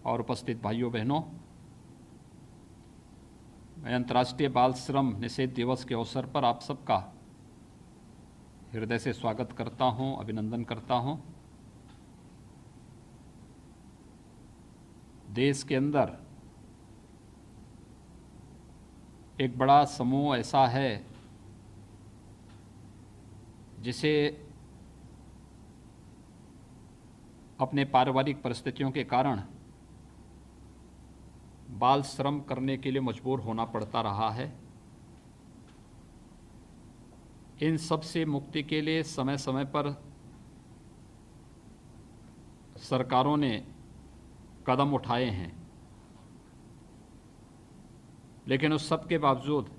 और उपस्थित भाइयों बहनों, मैं अंतर्राष्ट्रीय बाल श्रम निषेध दिवस के अवसर पर आप सबका हृदय से स्वागत करता हूं, अभिनंदन करता हूं। देश के अंदर एक बड़ा समूह ऐसा है जिसे अपने पारिवारिक परिस्थितियों के कारण बाल श्रम करने के लिए मजबूर होना पड़ता रहा है। इन सब से मुक्ति के लिए समय समय पर सरकारों ने कदम उठाए हैं, लेकिन उस सब के बावजूद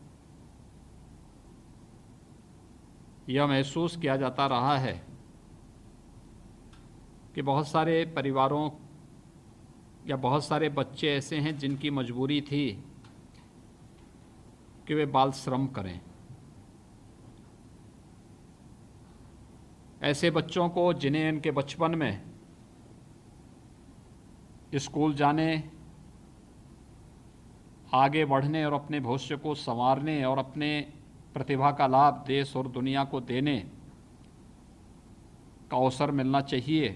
यह महसूस किया जाता रहा है कि बहुत सारे परिवारों या बहुत सारे बच्चे ऐसे हैं जिनकी मजबूरी थी कि वे बाल श्रम करें। ऐसे बच्चों को जिन्हें इनके बचपन में स्कूल जाने, आगे बढ़ने और अपने भविष्य को संवारने और अपने प्रतिभा का लाभ देश और दुनिया को देने का अवसर मिलना चाहिए,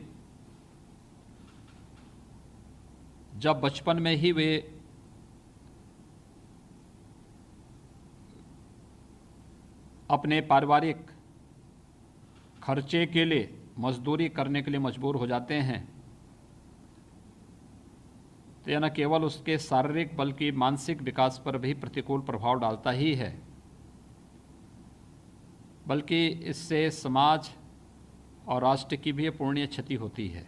जब बचपन में ही वे अपने पारिवारिक खर्चे के लिए मजदूरी करने के लिए मजबूर हो जाते हैं, तो यह न केवल उसके शारीरिक बल्कि मानसिक विकास पर भी प्रतिकूल प्रभाव डालता ही है, बल्कि इससे समाज और राष्ट्र की भी अपूर्णीय क्षति होती है।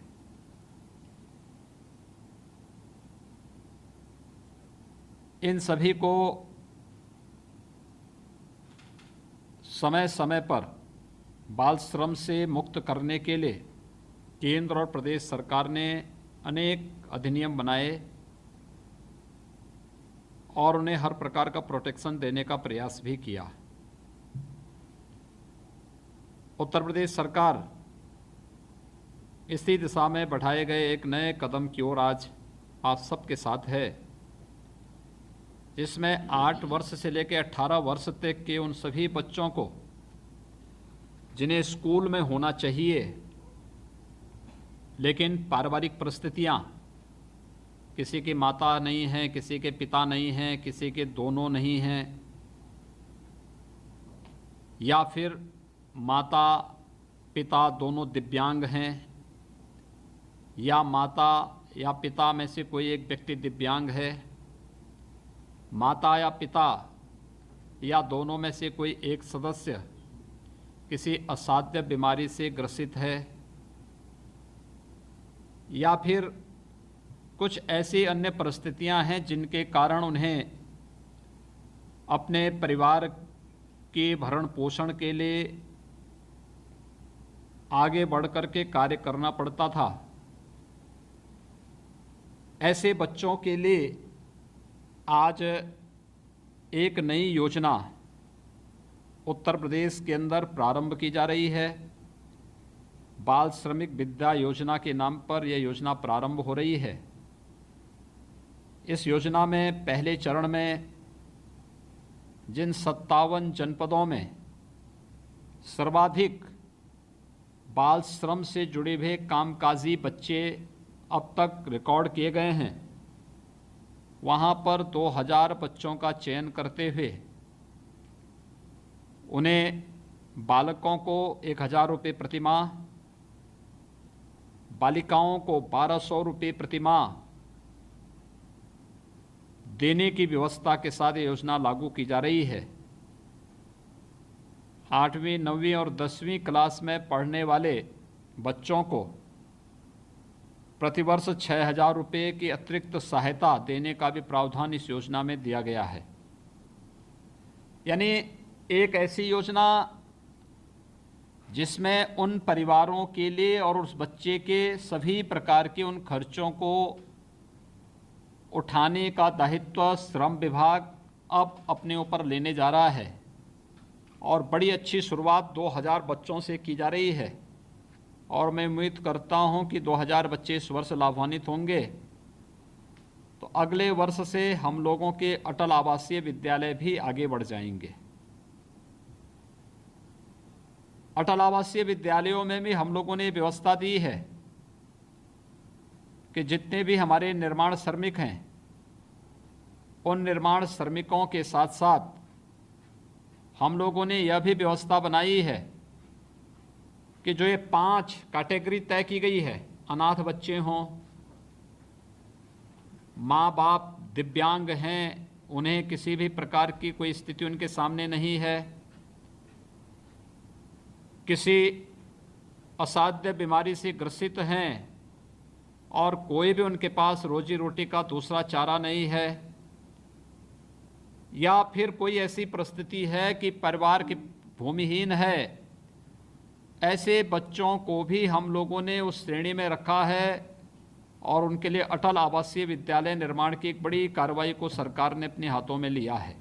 इन सभी को समय समय पर बाल श्रम से मुक्त करने के लिए केंद्र और प्रदेश सरकार ने अनेक अधिनियम बनाए और उन्हें हर प्रकार का प्रोटेक्शन देने का प्रयास भी किया। उत्तर प्रदेश सरकार इसी दिशा में बढ़ाए गए एक नए कदम की ओर आज आप सबके साथ है, जिसमें 8 वर्ष से लेकर 18 वर्ष तक के उन सभी बच्चों को जिन्हें स्कूल में होना चाहिए, लेकिन पारिवारिक परिस्थितियां, किसी की माता नहीं है, किसी के पिता नहीं हैं, किसी के दोनों नहीं हैं, या फिर माता पिता दोनों दिव्यांग हैं, या माता या पिता में से कोई एक व्यक्ति दिव्यांग है, माता या पिता या दोनों में से कोई एक सदस्य किसी असाध्य बीमारी से ग्रसित है, या फिर कुछ ऐसी अन्य परिस्थितियां हैं जिनके कारण उन्हें अपने परिवार के भरण पोषण के लिए आगे बढ़कर के कार्य करना पड़ता था। ऐसे बच्चों के लिए आज एक नई योजना उत्तर प्रदेश के अंदर प्रारंभ की जा रही है। बाल श्रमिक विद्या योजना के नाम पर यह योजना प्रारंभ हो रही है। इस योजना में पहले चरण में जिन 57 जनपदों में सर्वाधिक बाल श्रम से जुड़े हुए कामकाजी बच्चे अब तक रिकॉर्ड किए गए हैं, वहाँ पर 2000 बच्चों का चयन करते हुए उन्हें बालकों को 1000 रुपये प्रतिमाह, बालिकाओं को 1200 रुपये प्रतिमाह देने की व्यवस्था के साथ ये योजना लागू की जा रही है। 8वीं, 9वीं और 10वीं क्लास में पढ़ने वाले बच्चों को प्रतिवर्ष 6000 रुपये की अतिरिक्त सहायता देने का भी प्रावधान इस योजना में दिया गया है। यानी एक ऐसी योजना जिसमें उन परिवारों के लिए और उस बच्चे के सभी प्रकार के उन खर्चों को उठाने का दायित्व श्रम विभाग अब अपने ऊपर लेने जा रहा है, और बड़ी अच्छी शुरुआत 2000 बच्चों से की जा रही है, और मैं उम्मीद करता हूं कि 2000 बच्चे इस वर्ष लाभान्वित होंगे अगले वर्ष से हम लोगों के अटल आवासीय विद्यालय भी आगे बढ़ जाएंगे। अटल आवासीय विद्यालयों में भी हम लोगों ने व्यवस्था दी है कि जितने भी हमारे निर्माण श्रमिक हैं, उन निर्माण श्रमिकों के साथ साथ हम लोगों ने यह भी व्यवस्था बनाई है कि जो ये 5 कैटेगरी तय की गई है, अनाथ बच्चे हों, माँ बाप दिव्यांग हैं, उन्हें किसी भी प्रकार की कोई स्थिति उनके सामने नहीं है, किसी असाध्य बीमारी से ग्रसित हैं और कोई भी उनके पास रोजी रोटी का दूसरा चारा नहीं है, या फिर कोई ऐसी परिस्थिति है कि परिवार की भूमिहीन है, ऐसे बच्चों को भी हम लोगों ने उस श्रेणी में रखा है और उनके लिए अटल आवासीय विद्यालय निर्माण की एक बड़ी कार्रवाई को सरकार ने अपने हाथों में लिया है।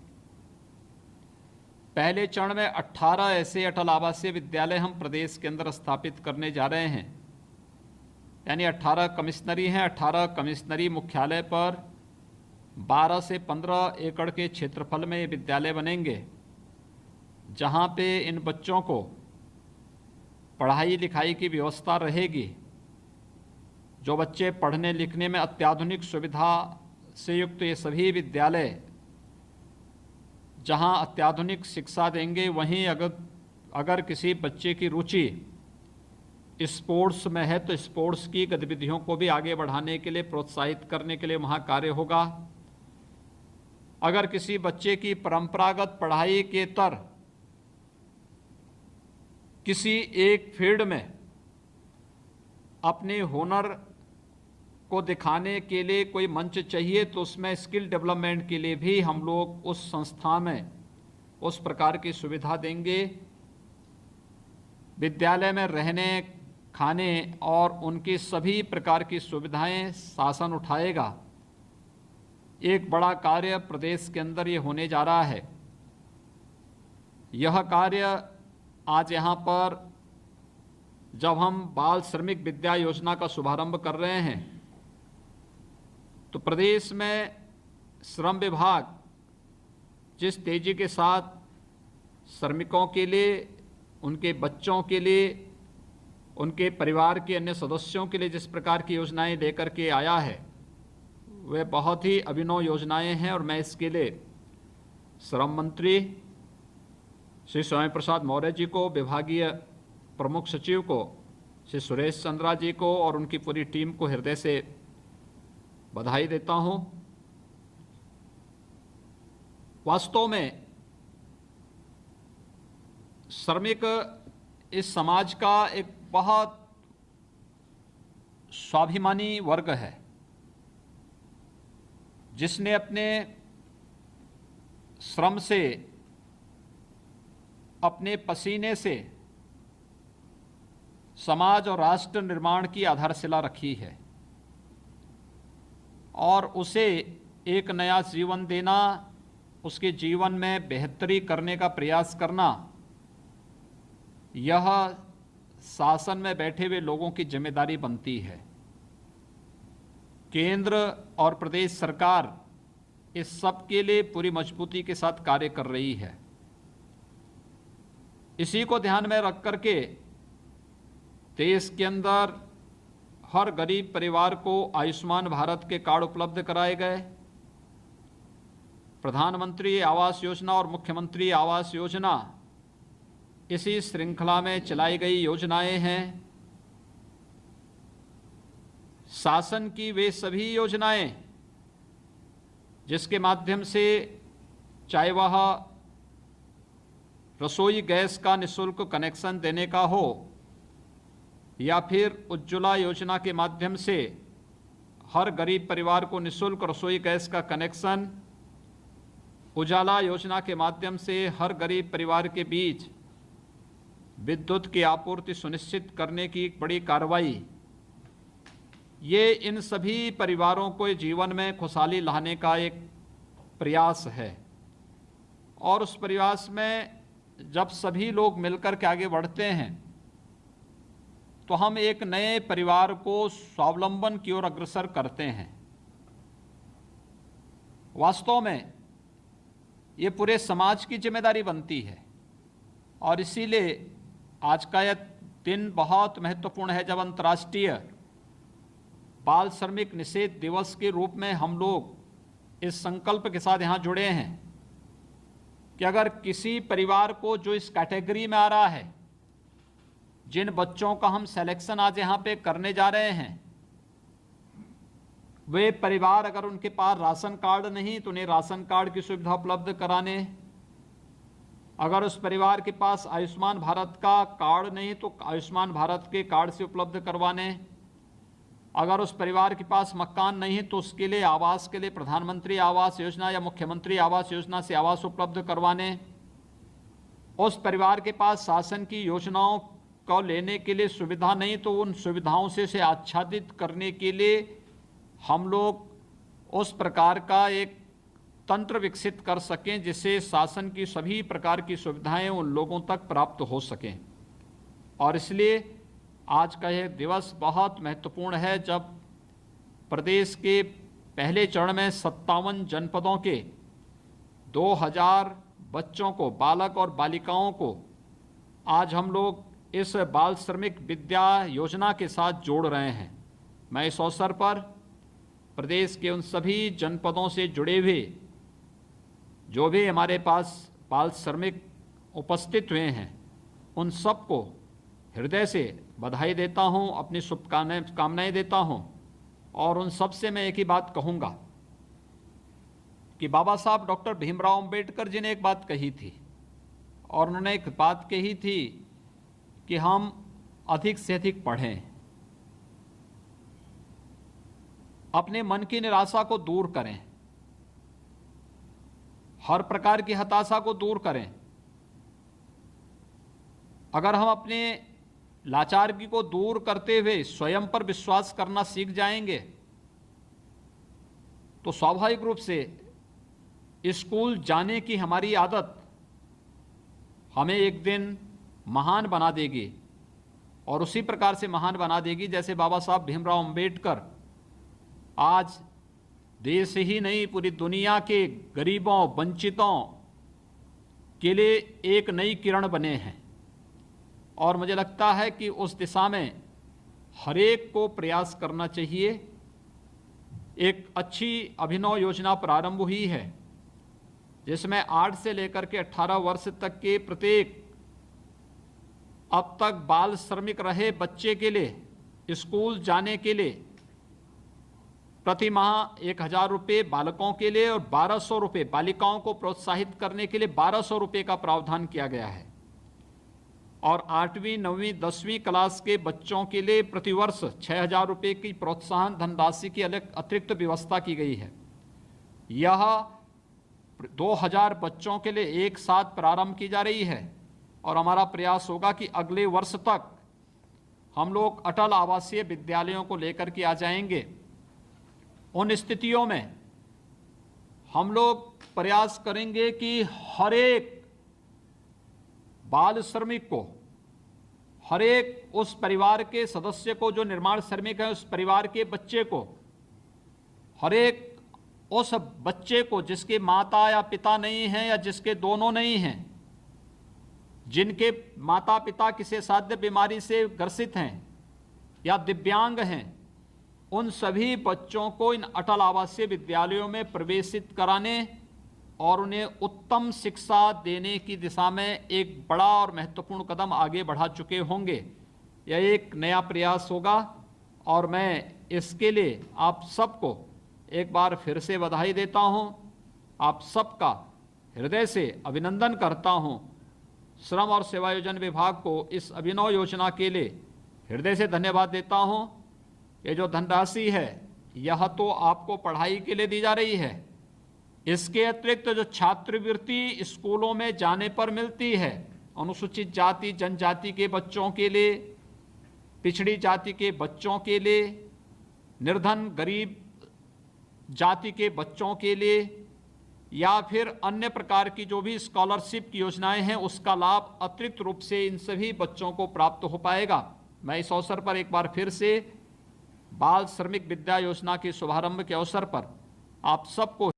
पहले चरण में 18 ऐसे अटल आवासीय विद्यालय हम प्रदेश के अंदर स्थापित करने जा रहे हैं, यानी 18 कमिश्नरी हैं। 18 कमिश्नरी मुख्यालय पर 12 से 15 एकड़ के क्षेत्रफल में ये विद्यालय बनेंगे, जहाँ पे इन बच्चों को पढ़ाई लिखाई की व्यवस्था रहेगी। जो बच्चे पढ़ने लिखने में अत्याधुनिक सुविधा से युक्त ये सभी विद्यालय जहाँ अत्याधुनिक शिक्षा देंगे, वहीं अगर किसी बच्चे की रुचि स्पोर्ट्स में है तो स्पोर्ट्स की गतिविधियों को भी आगे बढ़ाने के लिए, प्रोत्साहित करने के लिए वहाँ कार्य होगा। अगर किसी बच्चे की परंपरागत पढ़ाई के तर किसी एक फील्ड में अपने हुनर को दिखाने के लिए कोई मंच चाहिए, तो उसमें स्किल डेवलपमेंट के लिए भी हम लोग उस संस्था में उस प्रकार की सुविधा देंगे। विद्यालय में रहने, खाने और उनकी सभी प्रकार की सुविधाएं शासन उठाएगा। एक बड़ा कार्य प्रदेश के अंदर ये होने जा रहा है। यह कार्य आज यहाँ पर जब हम बाल श्रमिक विद्या योजना का शुभारंभ कर रहे हैं, तो प्रदेश में श्रम विभाग जिस तेजी के साथ श्रमिकों के लिए, उनके बच्चों के लिए, उनके परिवार के अन्य सदस्यों के लिए जिस प्रकार की योजनाएं लेकर के आया है, वे बहुत ही अभिनव योजनाएं हैं। और मैं इसके लिए श्रम मंत्री श्री स्वामी प्रसाद मौर्य जी को, विभागीय प्रमुख सचिव को श्री सुरेश चंद्रा जी को और उनकी पूरी टीम को हृदय से बधाई देता हूं। वास्तव में श्रमिक इस समाज का एक बहुत स्वाभिमानी वर्ग है, जिसने अपने श्रम से, अपने पसीने से समाज और राष्ट्र निर्माण की आधारशिला रखी है, और उसे एक नया जीवन देना, उसके जीवन में बेहतरी करने का प्रयास करना, यह शासन में बैठे हुए लोगों की जिम्मेदारी बनती है। केंद्र और प्रदेश सरकार इस सब के लिए पूरी मजबूती के साथ कार्य कर रही है। इसी को ध्यान में रख करके देश के अंदर हर गरीब परिवार को आयुष्मान भारत के कार्ड उपलब्ध कराए गए। प्रधानमंत्री आवास योजना और मुख्यमंत्री आवास योजना इसी श्रृंखला में चलाई गई योजनाएं हैं। शासन की वे सभी योजनाएं जिसके माध्यम से, चाहे वह रसोई गैस का निःशुल्क कनेक्शन देने का हो, या फिर उज्ज्वला योजना के माध्यम से हर गरीब परिवार को निःशुल्क रसोई गैस का कनेक्शन, उजाला योजना के माध्यम से हर गरीब परिवार के बीच विद्युत की आपूर्ति सुनिश्चित करने की एक बड़ी कार्रवाई, ये इन सभी परिवारों को जीवन में खुशहाली लाने का एक प्रयास है। और उस प्रयास में जब सभी लोग मिलकर के आगे बढ़ते हैं, तो हम एक नए परिवार को स्वावलंबन की ओर अग्रसर करते हैं। वास्तव में ये पूरे समाज की जिम्मेदारी बनती है और इसीलिए आज का यह दिन बहुत महत्वपूर्ण है जब अंतर्राष्ट्रीय बाल श्रमिक निषेध दिवस के रूप में हम लोग इस संकल्प के साथ यहाँ जुड़े हैं कि अगर किसी परिवार को जो इस कैटेगरी में आ रहा है, जिन बच्चों का हम सिलेक्शन आज यहाँ पे करने जा रहे हैं, वे परिवार अगर उनके पास राशन कार्ड नहीं तो उन्हें राशन कार्ड की सुविधा उपलब्ध कराने, अगर उस परिवार के पास आयुष्मान भारत का कार्ड नहीं तो आयुष्मान भारत के कार्ड से उपलब्ध करवाने, अगर उस परिवार के पास मकान नहीं है तो उसके लिए आवास के लिए प्रधानमंत्री आवास योजना या मुख्यमंत्री आवास योजना से आवास उपलब्ध करवाने, उस परिवार के पास शासन की योजनाओं को लेने के लिए सुविधा नहीं तो उन सुविधाओं से आच्छादित करने के लिए हम लोग उस प्रकार का एक तंत्र विकसित कर सकें जिससे शासन की सभी प्रकार की सुविधाएं उन लोगों तक प्राप्त हो सकें। और इसलिए आज का यह दिवस बहुत महत्वपूर्ण है जब प्रदेश के पहले चरण में 57 जनपदों के 2000 बच्चों को, बालक और बालिकाओं को आज हम लोग इस बाल श्रमिक विद्या योजना के साथ जोड़ रहे हैं। मैं इस अवसर पर प्रदेश के उन सभी जनपदों से जुड़े हुए जो भी हमारे पास बाल श्रमिक उपस्थित हुए हैं उन सबको हृदय से बधाई देता हूं, अपनी शुभकामनाएं देता हूं और उन सब से मैं एक ही बात कहूंगा कि बाबा साहब डॉक्टर भीमराव अंबेडकर जी ने एक बात कही थी और उन्होंने एक बात कही थी कि हम अधिक से अधिक पढ़ें, अपने मन की निराशा को दूर करें, हर प्रकार की हताशा को दूर करें। अगर हम अपने लाचारगी को दूर करते हुए स्वयं पर विश्वास करना सीख जाएंगे तो स्वाभाविक रूप से स्कूल जाने की हमारी आदत हमें एक दिन महान बना देगी और उसी प्रकार से महान बना देगी जैसे बाबा साहब भीमराव अंबेडकर आज देश ही नहीं पूरी दुनिया के गरीबों, वंचितों के लिए एक नई किरण बने हैं। और मुझे लगता है कि उस दिशा में हर एक को प्रयास करना चाहिए। एक अच्छी अभिनव योजना प्रारंभ हुई है जिसमें 8 से लेकर के 18 वर्ष तक के प्रत्येक अब तक बाल श्रमिक रहे बच्चे के लिए स्कूल जाने के लिए प्रति माह 1000 रुपये बालकों के लिए और 1200 रुपये बालिकाओं को प्रोत्साहित करने के लिए 1200 रुपये का प्रावधान किया गया है। और 8वीं, 9वीं, 10वीं क्लास के बच्चों के लिए प्रतिवर्ष 6000 रुपये की प्रोत्साहन धनराशि की अलग अतिरिक्त व्यवस्था की गई है। यह 2000 बच्चों के लिए एक साथ प्रारंभ की जा रही है और हमारा प्रयास होगा कि अगले वर्ष तक हम लोग अटल आवासीय विद्यालयों को लेकर के आ जाएंगे। उन स्थितियों में हम लोग प्रयास करेंगे कि हर एक बाल श्रमिक को, हर एक उस परिवार के सदस्य को जो निर्माण श्रमिक है, उस परिवार के बच्चे को, हर एक उस बच्चे को जिसके माता या पिता नहीं हैं या जिसके दोनों नहीं हैं, जिनके माता पिता किसी असाध्य बीमारी से ग्रसित हैं या दिव्यांग हैं, उन सभी बच्चों को इन अटल आवासीय विद्यालयों में प्रवेशित कराने और उन्हें उत्तम शिक्षा देने की दिशा में एक बड़ा और महत्वपूर्ण कदम आगे बढ़ा चुके होंगे। यह एक नया प्रयास होगा और मैं इसके लिए आप सबको एक बार फिर से बधाई देता हूं, आप सबका हृदय से अभिनंदन करता हूं। श्रम और सेवायोजन विभाग को इस अभिनव योजना के लिए हृदय से धन्यवाद देता हूं। ये जो धनराशि है यह तो आपको पढ़ाई के लिए दी जा रही है, इसके अतिरिक्त जो छात्रवृत्ति स्कूलों में जाने पर मिलती है अनुसूचित जाति जनजाति के बच्चों के लिए, पिछड़ी जाति के बच्चों के लिए, निर्धन गरीब जाति के बच्चों के लिए या फिर अन्य प्रकार की जो भी स्कॉलरशिप की योजनाएं हैं उसका लाभ अतिरिक्त रूप से इन सभी बच्चों को प्राप्त हो पाएगा। मैं इस अवसर पर एक बार फिर से बाल श्रमिक विद्या योजना के शुभारंभ के अवसर पर आप सबको